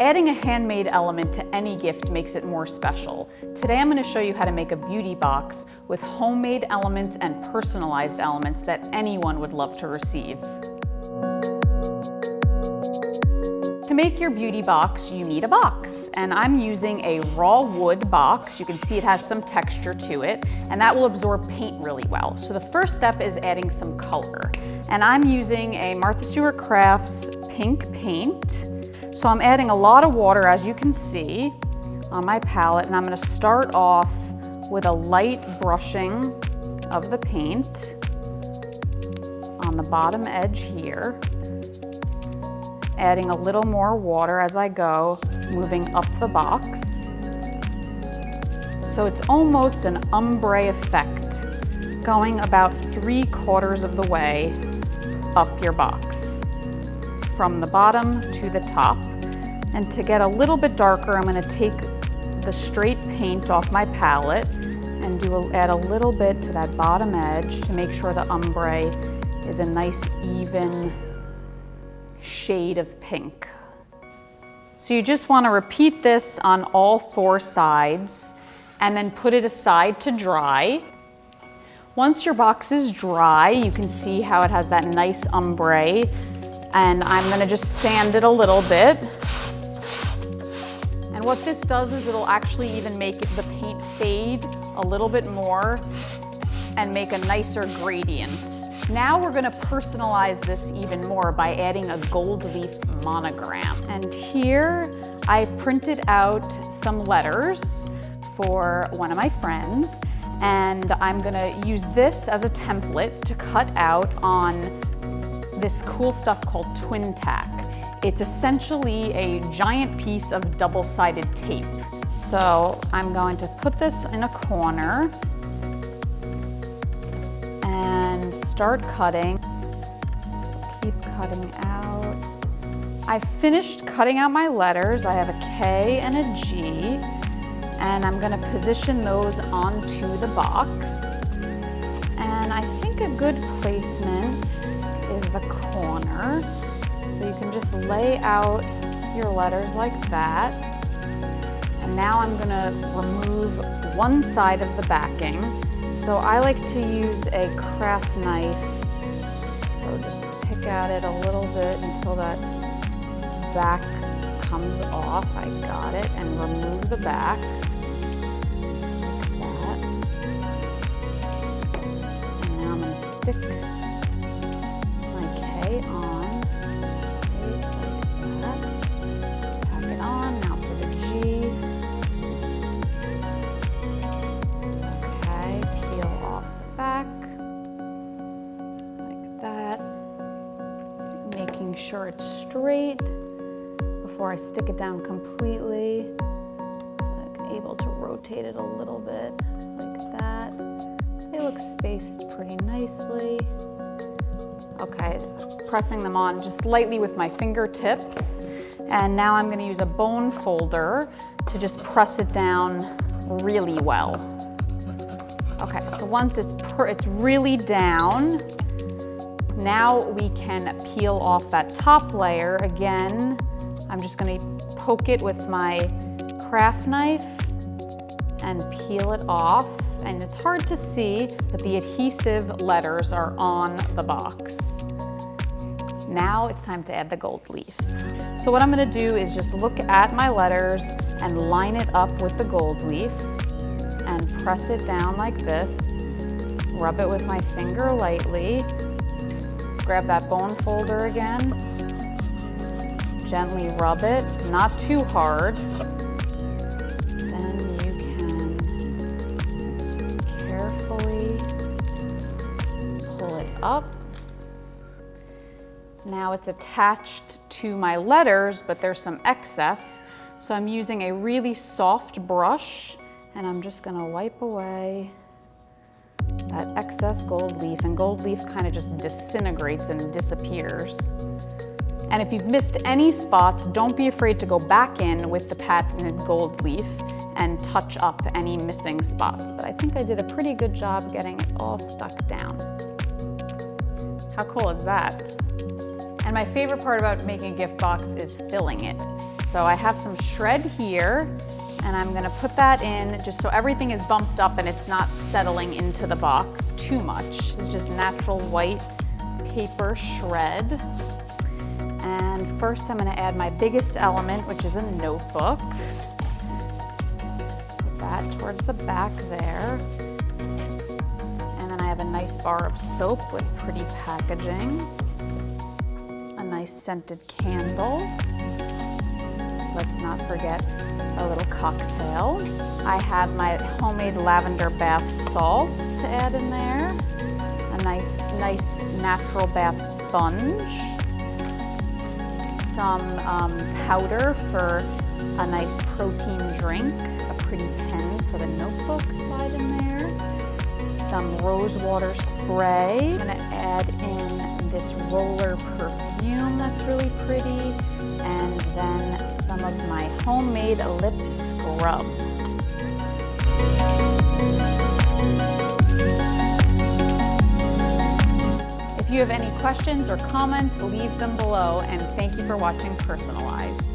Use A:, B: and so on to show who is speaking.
A: Adding a handmade element to any gift makes it more special. Today I'm going to show you how to make a beauty box with homemade elements and personalized elements that anyone would love to receive. To make your beauty box, you need a box, and I'm using a raw wood box. You can see it has some texture to it, and that will absorb paint really well. So the first step is adding some color, and I'm using a Martha Stewart Crafts pink paint. So I'm adding a lot of water, as you can see on my palette, and I'm going to start off with a light brushing of the paint on the bottom edge here. Adding a little more water as I go, moving up the box. So it's almost an ombre effect, going about 3/4 of the way up your box, from the bottom to the top. And to get a little bit darker, I'm going to take the straight paint off my palette and add a little bit to that bottom edge to make sure the ombre is a nice even shade of pink. So you just want to repeat this on all 4 sides and then put it aside to dry. Once your box is dry, you can see how it has that nice ombre, and I'm going to just sand it a little bit. And what this does is it'll actually even make the paint fade a little bit more and make a nicer gradient. Now we're going to personalize this even more by adding a gold leaf monogram. And here I've printed out some letters for one of my friends, and I'm going to use this as a template to cut out on this cool stuff called twin tack. It's essentially a giant piece of double-sided tape. So I'm going to put this in a corner and start cutting. Keep cutting out. I've finished cutting out my letters. I have a K and a G, and I'm going to position those onto the box. And I think a good placement is the corner. So you can just lay out your letters like that. And now I'm going to remove one side of the backing. So I like to use a craft knife. So just pick at it a little bit until that back comes off. I got it. And remove the back. Like that. And now I'm going to stick my K on. Tack it on. Now for the G. Okay, peel off the back. Like that. Making sure it's straight before I stick it down completely. So I'm able to rotate it a little bit like that. They look spaced pretty nicely. Okay, pressing them on just lightly with my fingertips. And now I'm going to use a bone folder to just press it down really well. Okay, so once it's really down, now we can peel off that top layer. Again, I'm just going to poke it with my craft knife and peel it off. And it's hard to see, but the adhesive letters are on the box. Now it's time to add the gold leaf. So what I'm going to do is just look at my letters and line it up with the gold leaf and press it down like this. Rub it with my finger lightly. Grab that bone folder again. Gently rub it, not too hard. Then you can carefully pull it up. Now it's attached to my letters, but there's some excess. So I'm using a really soft brush, and I'm just going to wipe away that excess gold leaf. And gold leaf kind of just disintegrates and disappears. And if you've missed any spots, don't be afraid to go back in with the patented gold leaf and touch up any missing spots. But I think I did a pretty good job getting it all stuck down. How cool is that? And my favorite part about making a gift box is filling it. So I have some shred here, and I'm gonna put that in just so everything is bumped up and it's not settling into the box too much. This is just natural white paper shred. And first I'm gonna add my biggest element, which is a notebook. Put that towards the back there. And then I have a nice bar of soap with pretty packaging. A nice scented candle. Let's not forget a little cocktail. I have my homemade lavender bath salt to add in there. A nice natural bath sponge. Some powder for a nice protein drink. A pretty pen for the notebook, slide in there. Some rose water spray. I'm gonna add in this roller perfume that's really pretty. And then some of my homemade lip scrub. If you have any questions or comments, leave them below, and thank you for watching Personalized.